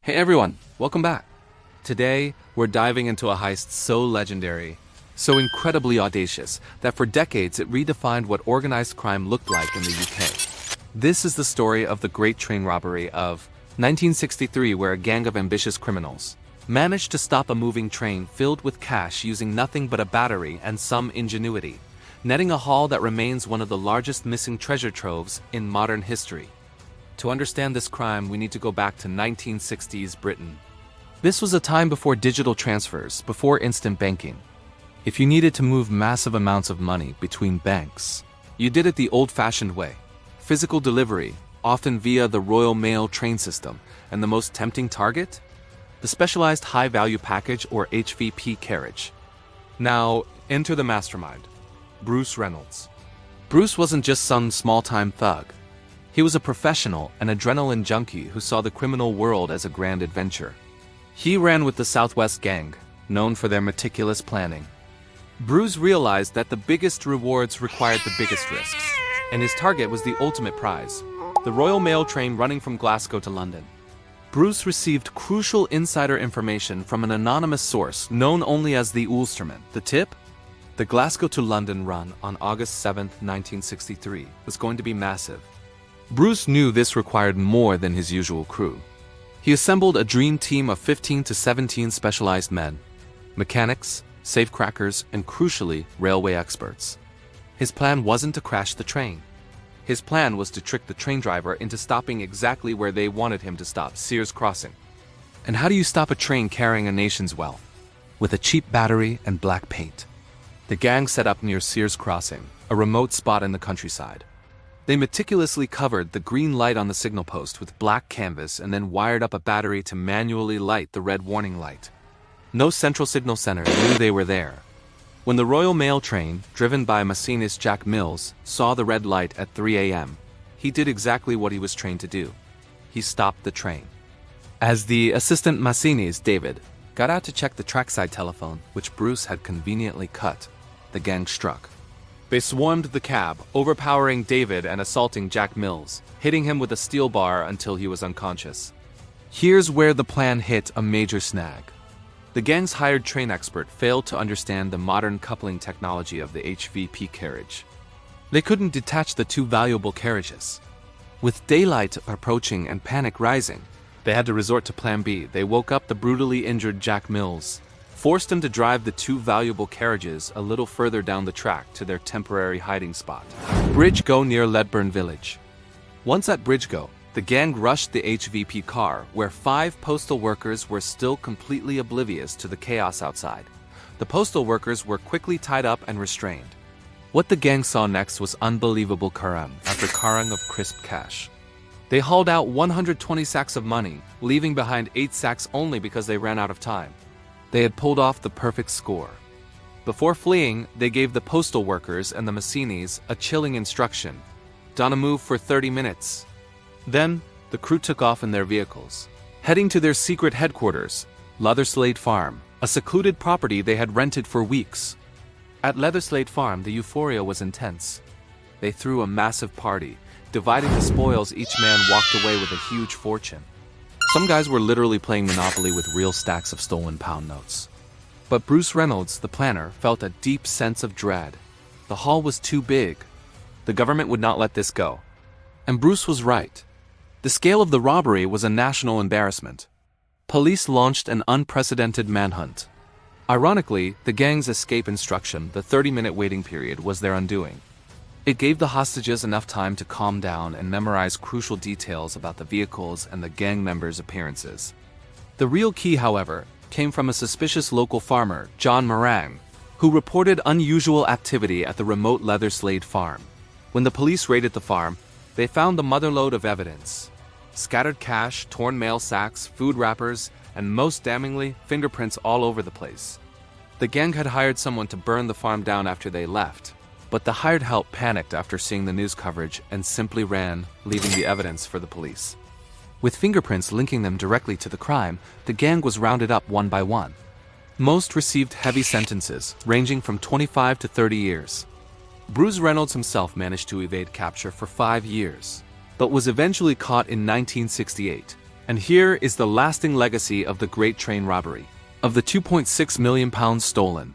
Hey everyone, welcome back. Today, we're diving into a heist so legendary, so incredibly audacious, that for decades it redefined what organized crime looked like in the UK. This is the story of the Great Train Robbery of 1963, where a gang of ambitious criminals managed to stop a moving train filled with cash using nothing but a battery and some ingenuity, netting a haul that remains one of the largest missing treasure troves in modern history. To understand this crime, we need to go back to 1960s Britain. This was a time before digital transfers, before instant banking. If you needed to move massive amounts of money between banks, you did it the old-fashioned way. Physical delivery, often via the Royal Mail train system, and the most tempting target? The specialized high-value package or HVP carriage. Now, enter the mastermind, Bruce Reynolds. Bruce wasn't just some small-time thug. He was a professional and adrenaline junkie who saw the criminal world as a grand adventure. He ran with the Southwest Gang, known for their meticulous planning. Bruce realized that the biggest rewards required the biggest risks, and his target was the ultimate prize, the Royal Mail train running from Glasgow to London. Bruce received crucial insider information from an anonymous source known only as the Ulsterman. The tip? The Glasgow to London run on August 7, 1963 was going to be massive. Bruce knew this required more than his usual crew. He assembled a dream team of 15 to 17 specialized men, mechanics, safecrackers, and crucially, railway experts. His plan wasn't to crash the train. His plan was to trick the train driver into stopping exactly where they wanted him to stop, Sears Crossing. And how do you stop a train carrying a nation's wealth? With a cheap battery and black paint. The gang set up near Sears Crossing, a remote spot in the countryside. They meticulously covered the green light on the signal post with black canvas and then wired up a battery to manually light the red warning light. No central signal center knew they were there. When the Royal Mail train, driven by machinist Jack Mills, saw the red light at 3 a.m., he did exactly what he was trained to do. He stopped the train. As the assistant machinist, David, got out to check the trackside telephone, which Bruce had conveniently cut, the gang struck. They swarmed the cab, overpowering David and assaulting Jack Mills, hitting him with a steel bar until he was unconscious. Here's where the plan hit a major snag. The gang's hired train expert failed to understand the modern coupling technology of the HVP carriage. They couldn't detach the two valuable carriages. With daylight approaching and panic rising, they had to resort to Plan B. They woke up the brutally injured Jack Mills, forced him to drive the two valuable carriages a little further down the track to their temporary hiding spot, Bridgego near Ledburn Village. Once at Bridgego, the gang rushed the HVP car, where 5 postal workers were still completely oblivious to the chaos outside. The postal workers were quickly tied up and restrained. What the gang saw next was unbelievable karam after karang of crisp cash. They hauled out 120 sacks of money, leaving behind 8 sacks only because they ran out of time. They had pulled off the perfect score. Before fleeing, they gave the postal workers and the Massinis a chilling instruction: "Don't move for 30 minutes. Then, the crew took off in their vehicles, heading to their secret headquarters, Leatherslade Farm, a secluded property they had rented for weeks. At Leatherslade Farm, the euphoria was intense. They threw a massive party, dividing the spoils. Each man walked away with a huge fortune. Some guys were literally playing Monopoly with real stacks of stolen pound notes. But Bruce Reynolds, the planner, felt a deep sense of dread. The haul was too big. The government would not let this go. And Bruce was right. The scale of the robbery was a national embarrassment. Police launched an unprecedented manhunt. Ironically, the gang's escape instruction, the 30-minute waiting period, was their undoing. It gave the hostages enough time to calm down and memorize crucial details about the vehicles and the gang members' appearances. The real key, however, came from a suspicious local farmer, John Morang, who reported unusual activity at the remote Leatherslade farm. When the police raided the farm, they found the motherlode of evidence: scattered cash, torn mail sacks, food wrappers, and most damningly, fingerprints all over the place. The gang had hired someone to burn the farm down after they left. But the hired help panicked after seeing the news coverage and simply ran, leaving the evidence for the police. With fingerprints linking them directly to the crime, the gang was rounded up one by one. Most received heavy sentences, ranging from 25 to 30 years. Bruce Reynolds himself managed to evade capture for 5 years, but was eventually caught in 1968. And here is the lasting legacy of the Great Train Robbery. Of the £2.6 million stolen,